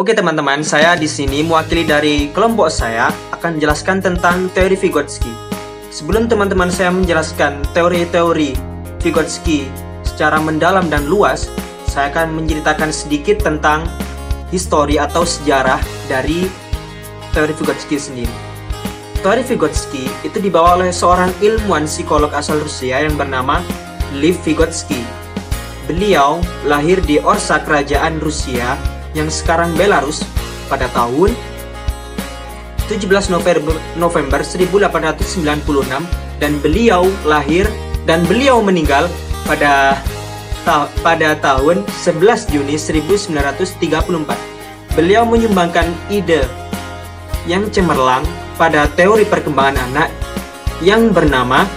Oke teman-teman, saya di sini mewakili dari kelompok saya akan menjelaskan tentang teori Vygotsky. Sebelum teman-teman saya menjelaskan teori-teori Vygotsky secara mendalam dan luas, saya akan menceritakan sedikit tentang histori atau sejarah dari teori Vygotsky sendiri. Teori Vygotsky itu dibawa oleh seorang ilmuwan psikolog asal Rusia yang bernama Lev Vygotsky. Beliau lahir di Orsa Kerajaan Rusia yang sekarang Belarus pada tahun 17 November 1896 dan beliau meninggal pada tahun 11 Juni 1934. Beliau menyumbangkan ide yang cemerlang pada teori perkembangan anak yang bernama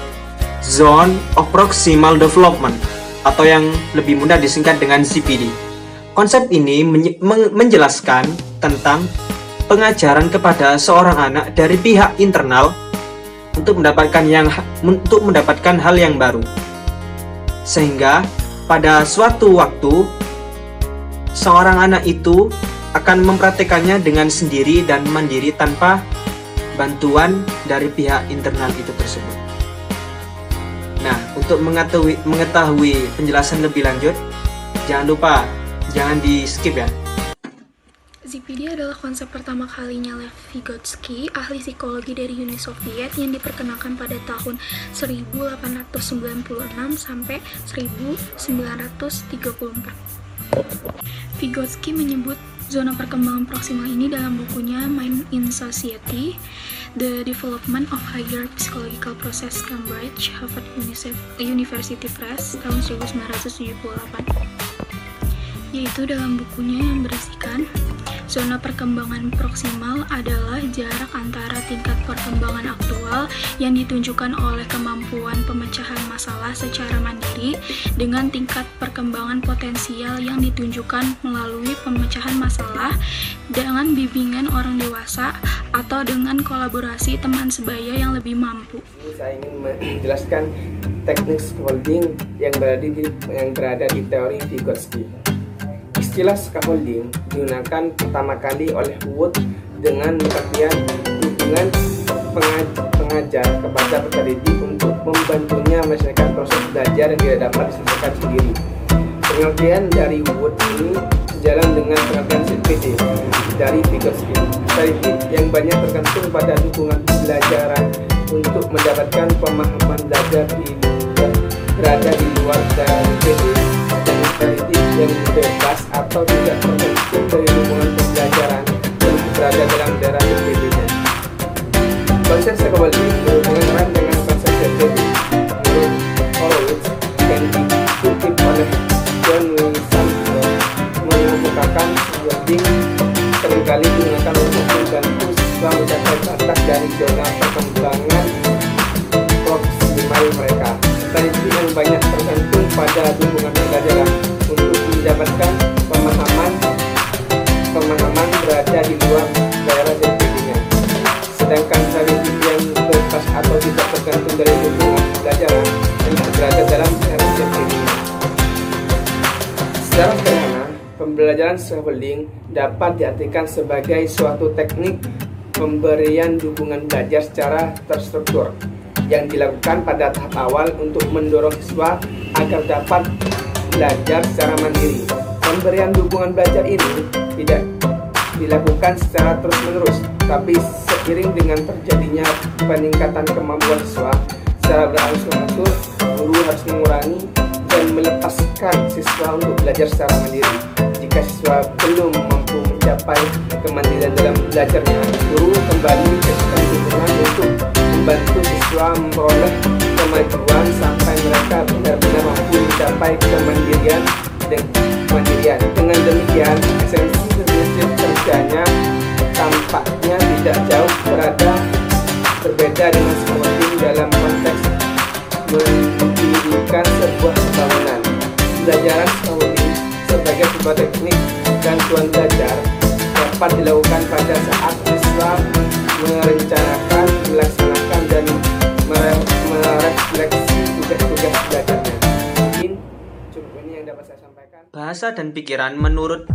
Zone of Proximal Development atau yang lebih mudah disingkat dengan ZPD. Konsep ini menjelaskan tentang pengajaran kepada seorang anak dari pihak internal untuk mendapatkan hal yang baru. Sehingga pada suatu waktu seorang anak itu akan mempraktekannya dengan sendiri dan mandiri tanpa bantuan dari pihak internal itu tersebut. Nah, untuk mengetahui penjelasan lebih lanjut, jangan di skip ya. ZPD adalah konsep pertama kalinya Lev Vygotsky, ahli psikologi dari Uni Soviet yang diperkenalkan pada tahun 1896 sampai 1934. Vygotsky menyebut zona perkembangan proksimal ini dalam bukunya Mind in Society, The Development of Higher Psychological Process, Cambridge, Harvard University Press, tahun 1978. Yaitu dalam bukunya yang berisikan zona perkembangan proksimal adalah jarak antara tingkat perkembangan aktual yang ditunjukkan oleh kemampuan pemecahan masalah secara mandiri dengan tingkat perkembangan potensial yang ditunjukkan melalui pemecahan masalah dengan bimbingan orang dewasa atau dengan kolaborasi teman sebaya yang lebih mampu. Saya ingin menjelaskan teknik scaffolding yang berada di teori Vygotsky. Istilah scaffolding digunakan pertama kali oleh Wood dengan pengertian dukungan pengajar kepada peserta didik untuk membantunya menyelesaikan proses belajar yang tidak dapat diselesaikan sendiri. Pengertian dari Wood ini sejalan dengan pengertian ZPD dari Vygotsky. Peserta yang banyak tergantung pada dukungan pembelajaran untuk mendapatkan pemahaman belajar berada di luar dari ZPD dan peserta yang bebas atau tidak tergantung dari dukungan pembelajaran yang berada dalam daerah ZPD-nya. Konsep scaffolding berhubungan erat dengan konsep ZPD. Menurut Horowitz yang dikutip oleh John Wilson mengemukakan scaffolding seringkali digunakan untuk membantu siswa mencapai batas dari zona perkembangan proksimal mereka. Strategi yang banyak tergantung pada dukungan pembelajaran untuk mendapatkan pemahaman berada di luar daerah ZPD-nya. Sedangkan strategi yang bebas atau tidak tergantung dari dukungan pembelajaran yang berada dalam daerah ZPD-nya. Secara sederhana, pembelajaran scaffolding dapat diartikan sebagai suatu teknik pemberian dukungan belajar secara terstruktur yang dilakukan pada tahap awal untuk mendorong siswa agar dapat belajar secara mandiri. Pemberian dukungan belajar ini tidak dilakukan secara terus-menerus, tapi seiring dengan terjadinya peningkatan kemampuan siswa secara berangsur-angsur, guru harus mengurangi dan melepaskan siswa untuk belajar secara mandiri. Jika siswa belum mampu mencapai kemandirian dalam belajarnya, guru kembali memberikan dukungan untuk membantu siswa memperoleh kemajuan sampai mereka benar-benar mampu mencapai kemandirian. Dengan demikian, esensi prinsip kerjanya tampaknya tidak jauh berbeda dengan scaffolding dalam konteks mendirikan sebuah bangunan. Pembelajaran scaffolding sebagai sebuah teknik bantuan belajar dapat dilakukan pada saat siswa merencanakan, melaksanakan, dan merefleksi tugas-tugas belajarnya. Mungkin cukup ini yang dapat saya sampaikan. Bahasa dan pikiran menurut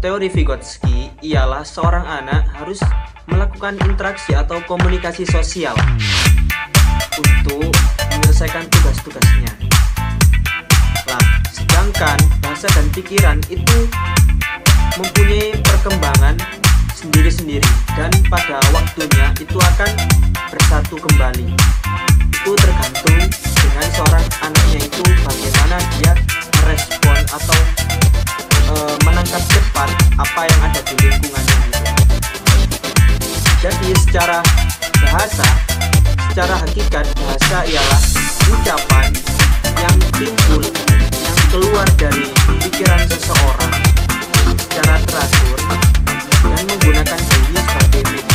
teori Vygotsky ialah seorang anak harus melakukan interaksi atau komunikasi sosial untuk menyelesaikan tugas-tugasnya. Nah, sedangkan bahasa dan pikiran itu mempunyai perkembangan sendiri-sendiri dan pada waktunya itu akan bersatu kembali. Itu tergantung dengan seorang anaknya itu bagaimana dia merespon atau menangkap cepat apa yang ada di lingkungannya gitu. Jadi secara bahasa, secara hakikat bahasa ialah ucapan yang timbul, yang keluar dari pikiran seseorang secara teratur dan menggunakan diri sebagai media.